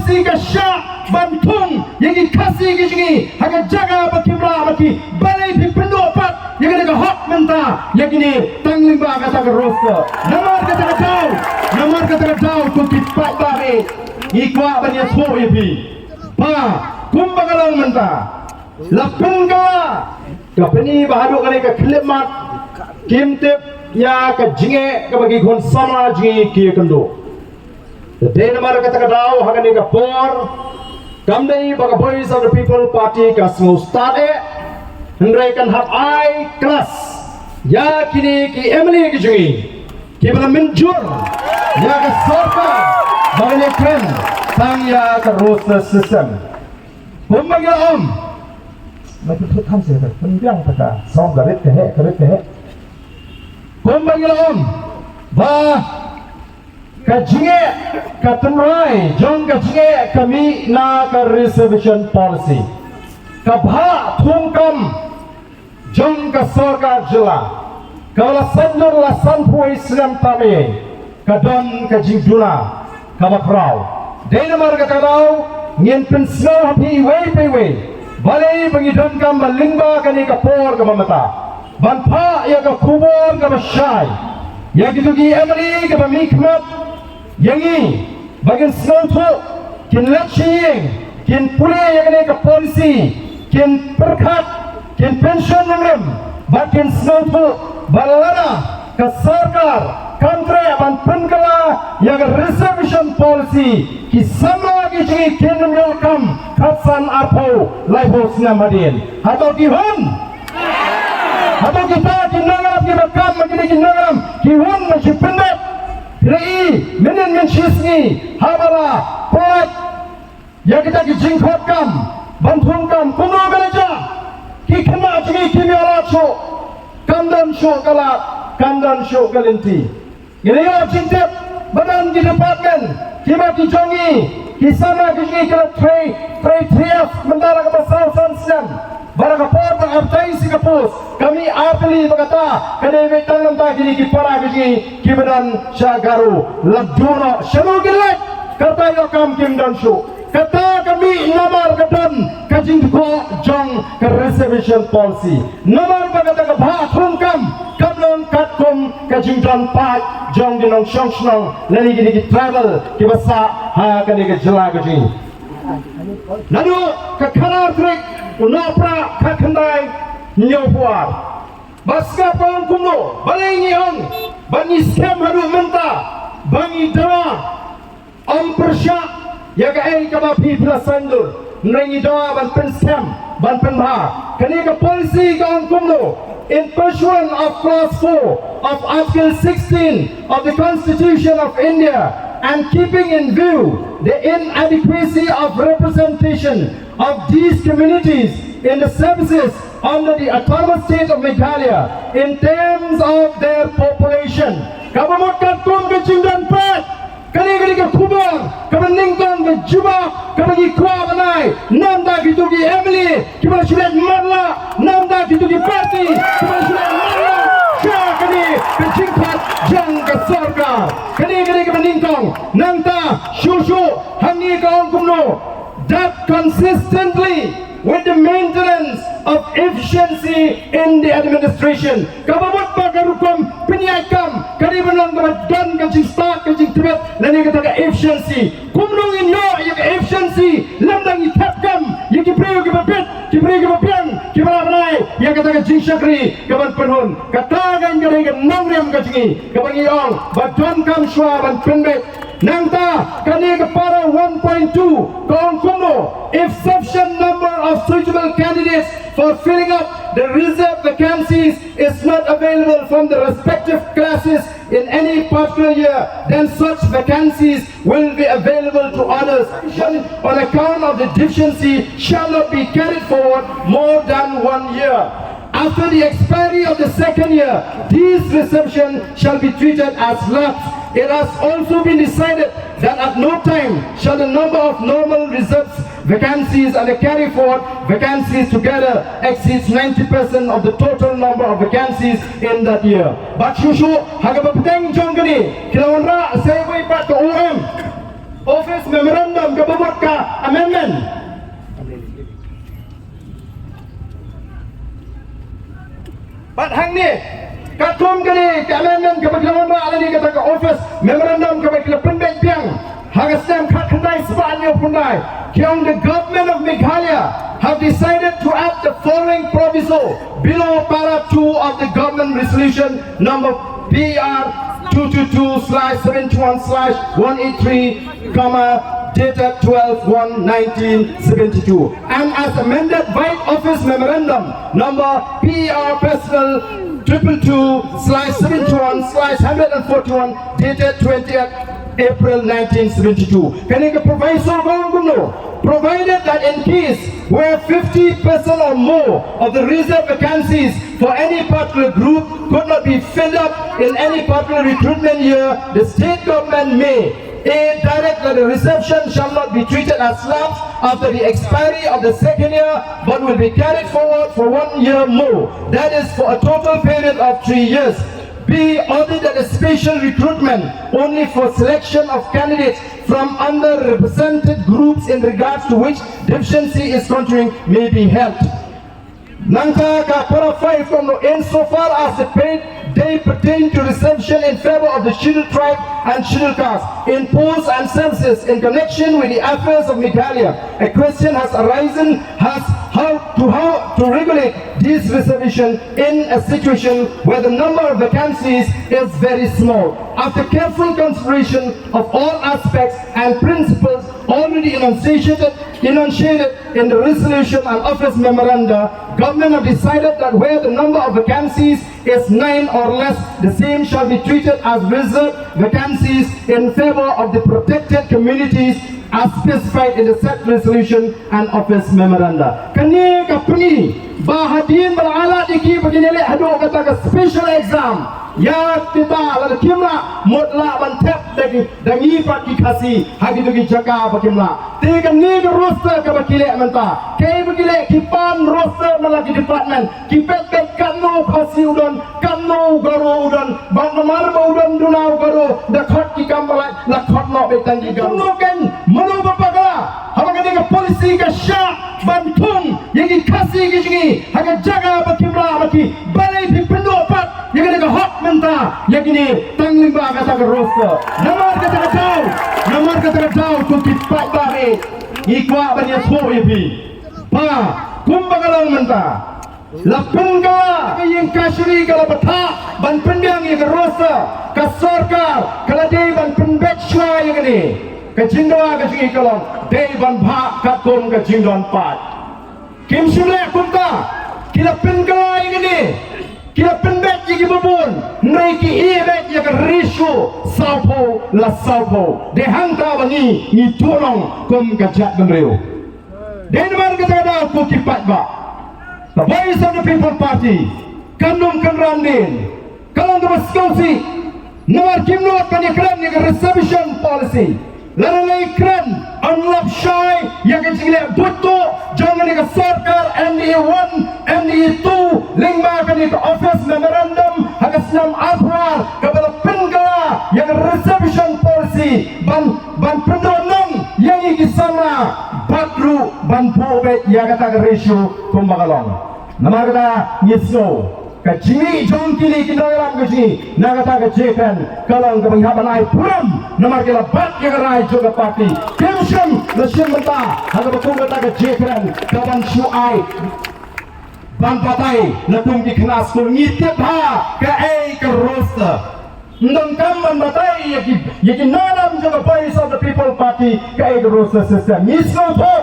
polisi ke syak bantung yang dikasih ke sini akan jaga bagi bagi balai di pendopat yang ada hak mentah yang ini tanglimba kata ke rosa nomor kata tu kipat bari ikwa banyak semua ibi kumbagalang mentah lapun ka kapeni bahadu kane ka klimat kimtip ya ka jinge ka bagi kon sama jinge ki kendo de namar kata ka daw hagane ka por kamdei baga Voice of the People Party ka small start hendrai kan hab ai class ya kini ki Emily ki jinge ki bala menjur ya ka sorka bagane kren sang ya ka roster system kumbagalang Maka tu kan saya penjang pada song garit kehe. Kumbagalang bah kajinge katunrai jong kajinge kami na ka reservation policy kabha thungkam jong ka sarkar jila kala sanjur la sanpui Islam tame kadon kajing duna kabakrau dena marga kadau ngin pensno hapi wei balai bangidon kam balingba kani kapor ka mamata banpa ya ka kubor ka masyai ya gitu gi Emily ka mikmat yangi bagin snowto kin laching kin pule ya kani ka polisi kin perkat kin pension ngrem bakin snowto balana ka sarkar kantre ban penkala ya ka reservation policy ki sama ki jingi kin welcome Hasan Arpo Laibos Namadin atau dihun atau kita kinangram kita kam magini kinangram kihun masih pendek rei menen mensisni habala poet ya kita kijingkotkan bantunkam kuno garaja kikena jingi kimiala show kandan show galinti ini ya cintip badan di department kima kijongi kisana kini kena trias mentara ke pasal sansian barang kapor berartai si kapus kami apeli berkata kena betang lentah kini kipara kini kibadan syagaru laduno syanu gelek kata yokam kim dan syu kata kami namar kedan kajing ko jong ke reservation policy namar berkata ke bathungkam kamnon katkum kajing dan pat jong dinong song lagi kini travel kibasa ha kani ke jela kajing lalu ke kanar trik unapra kakandai nyopuar baska pang kumno balai ngihong bani scam hadu menta bangi dawa persya ya ka ai ka ba pi plasandur nrengi dawa ban pen scam ban pen bha kani ka polisi ka kumno in pursuant of clause 4 of article 16 of the Constitution of India and keeping in view the inadequacy of representation of these communities in the services under the autonomous state of Meghalaya in terms of their population. Kabamot katun ke Chindan Pat, kali ke kubur, kabenington ke Juba, kabagi kwa banai, namda gitu ki Emily, kibala sudah marla, namda gitu ki party, kibala sudah marla. Kani kecingkat jang ke sarkar kani ke meningkong nangta syushu hangi kaum kumno that consistently with the maintenance of efficiency in the administration kababot pagarukom piniakam kani benon dan kajing start kajing tibet nani kata efficiency kumno inyo yung efficiency lamdang itapkam yung kipriyo kibabit kipriyo kibabiang kibarabnay yang kata kajing syakri kaban penhun katagan kani nangriam kajingi kabangi ong badon kam syua ban penbet nangta kani kepara 1.2 kaum kumno if sufficient number of suitable candidates for filling up the reserved vacancies is not available from the respective classes in any particular year, then such vacancies will be available to others on account of the deficiency shall not be carried forward more than 1 year. After the expiry of the second year, these receptions shall be treated as lapsed. It has also been decided that at no time shall the number of normal reserved vacancies and the carry forward vacancies together exceeds 90% of the total number of vacancies in that year. But shushu hagabapiteng jongani kilawanra sewe pat ke UM Office Memorandum kebobot ka amendment. Bat hang ni katum kali ke amendment ke bagian mana ala ni kata ke Office Memorandum ke bagian pendek piang hagas nam kat kendai sebab ni pendai. Kiong the government of Meghalaya have decided to add the following proviso below para 2 of the government resolution number PR 222/71/183, dated 12/1/1972, and as amended by Office Memorandum number PR Personal 222/71/141, dated 20th April 1972. Kanina proviso gumno provided that in case where 50% or more of the reserve vacancies for any particular group could not be filled up in any particular recruitment year, the state government may direct that the reception shall not be treated as slumps after the expiry of the second year, but will be carried forward for 1 year more. That is for a total period of 3 years. B. Ordered that a special recruitment only for selection of candidates from underrepresented groups in regards to which deficiency is controlling may be held. Nangka para 5 from the insofar as the paid day pertain to reception in favor of the scheduled tribe and scheduled caste in posts and services in connection with the affairs of Meghalaya. A question has arisen as how to regulate this reservation in a situation where the number of vacancies is very small. After careful consideration of all aspects and principles already enunciated in the resolution and office memoranda, government have decided that where the number of vacancies is 9 or less, the same shall be treated as reserved vacancies in favor of the protected communities as specified in the said resolution and office memoranda. Kani kapuni bahadin berala diki begini le hadu kata ke special exam ya kita lalu kimla mutla bantep dangi pati kasi hagi tu jaga bakimla tiga ni ke roster ke bakile menta kei bakile kipan roster malagi department kipet kanu kasi udon kanu garo udon ban nomor udon dunau garo dakhat ki kambalai lakhat no betangi garo kan manu bapagala habaga ni ke polisi ke syak bantung yang dikasih ke sini haga jaga bakimla baki balai di pendopat yang ni ke hot menta yang ini tangling ba kata ke roster nomor kata tu kipat bari ikwa bani so ipi ba kumbagalang menta lapun ka yang kasri kala bata ban pendang yang ke roster ke sarkar kala dei ban penbet shwa yang ni ke jingdoa ke jingi kalong dei ban bha katum ke jingdon pat kim shule kumta kila penga yang ni kila penbet yang bubun naiki ibet yang rishu saupo la saupo de hangta bani ni tolong kum kajat gemreu den man kata dah ku kipat ba the voice of the people party kanum kanrandin kalang ke skausi nomor kimno pani kran ni reservation policy lalai kran unlap shy yang kecil butuh jangan ni ke sarkar MDE1 MDE2 lingma kan ni ke office memorandum hagas nam April kepada penggala yang reservation policy ban pendonong yang iki sama bakru ban pobet yang kata ke ratio kumbagalong nama kata nyesno kecili jongkili kindalam kecili nagata kecekan kalau ke penghaban ai puram nama kala bat yang rai juga parti kemsem lesim menta ada betul kata kecekan kawan suai ban patai letung di kelas kul ngitip ha ke roster ndong kam ban patai yaki nalam juga voice of the people party ke roster system nyesno pok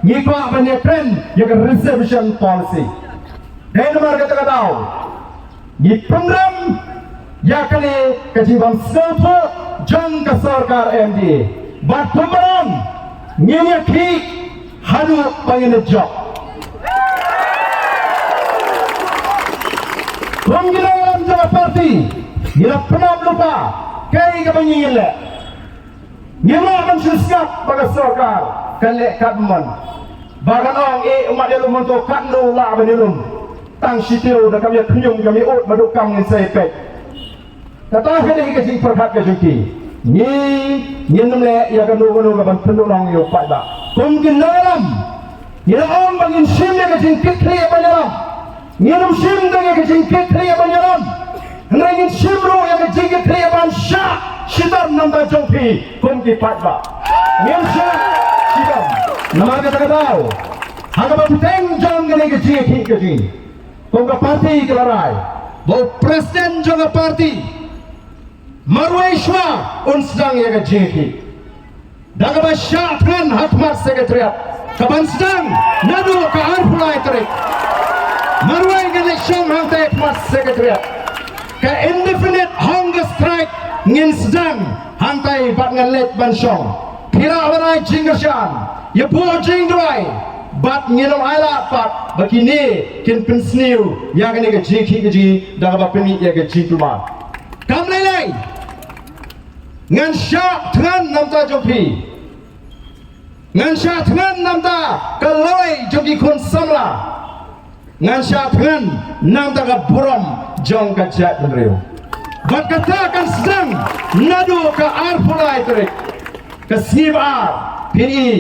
ngikwa banyak trend yang reservation policy dan nomor kata tahu di program ya kali kejiban sepo jang ke sarkar MD bat pemeran nyenyak hik hadu pengen job penggilaan jawa parti bila pernah lupa kaya kebanyakan le nyemak mensuskap pada sarkar kalek kadman bagan orang umat dia lumon tu kandu lah benilum tang sitiu dah kami kenyum kami ut madukam dengan sepet kata kali ke sing perhat ke juki ni namle ya kan nugo ban pendulong yo pada kum ginaram ni om bangin sim ya kajing kitri banyaram ni nam sim denge kajing kitri banyaram ngin sim ro ya kajing kitri ban sha sidar namba jongpi kum ki pada ni sha sidar nama kata tahu haga banteng jong gane kajing kajing kum ka parti kelarai bau presiden juga parti Marwaishwa unsdang ya kajiki daga ba syatran hakmat sekretariat kaban sedang nadu ka arpulai terik marwai gane syam hangta hakmat sekretariat ka indefinite hunger strike ngin sedang hangtai bat ngalet ban syong kira warai jinggershan ya bo jingdrai bat nginam aila pat bakini kin pensniu ya gane kajiki kaji daga ba peni ya kajiki ma kam lai ngan syak dengan namta jopi ngan syak dengan namta kaloi jogi kun samla ngan syak dengan namta ka buram jong ka jat menriu bat katakan sedang nadu ka arpulai terik ke CFR PI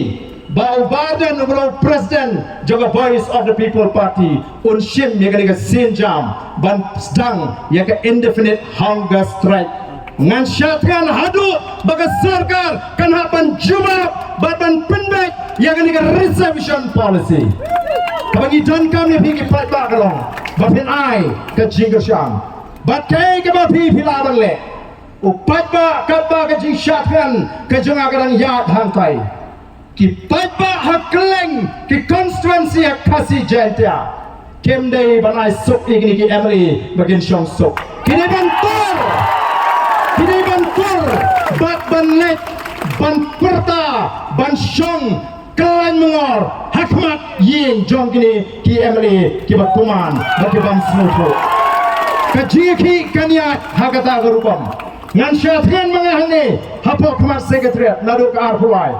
bau badan ubro presiden juga voice of the people party unshim ya ka sinjam ban sedang ya ka indefinite hunger strike ngan syatkan hadu baga sarkar kan hapan jubab badan pendek yang ini reservation policy bagi dan kami pergi fight back along bapin ai ke jinggershan bat kai ke bapi pilaban le upat ba kaba ke jing syatkan ke jengagaran yad hantai ki fight ba hakleng ki constituency kasih jentia kemdei banai sok igni ki Emily bagin syong sok kini bantur kini bantur bat ban let ban perta ban syong kelain mengor hakmat yin jong kini ki Emily ki batuman bagi ban snufu kajiki kaniat hakata gerupam ngan syatkan mengahani hapok mas sekretariat nadu ke arpulai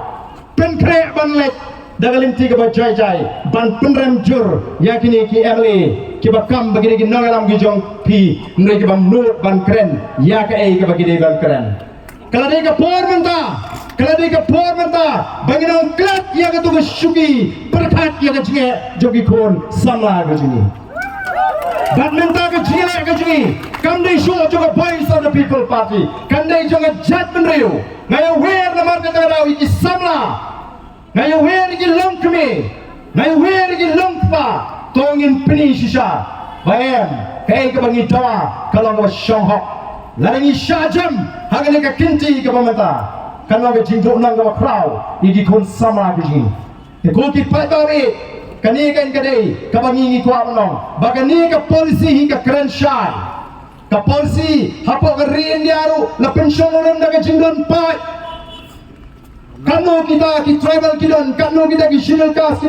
penkrek ban let dagalim tiga bajai jai ban penrem jur yakini ki Emily ki bakam begini ki nangalam ki jong pi ngai ki bam nur ban keren ya ka ei ki bagi ban keren kalau dia ke por menta bagi nang klat ya ka tu syuki perkat ya ka jinge jogi kon samla ka jingi ban menta ka jingi kam dei show juga voice of the people party kan dei jonga jat menriu ngai wer namar ka tarawi ki samla ngai wer ki long kami ngai wer ki long pa tongin peni sisa bayam kai ke bangi dawa kalau ke shanghok larangi syajam hagane ka kinti ke pamata kalau ke jingdok nang ke kraw iki kon sama ke jing ko ki patari kani kan kadai ka bangi ni kwa menong bagani ke polisi hingga keren syai ka polisi hapo ke rien diaru la pension orang dah ke jingdon pai kanu kita ki tribal kidon kanu kita ki shidal kas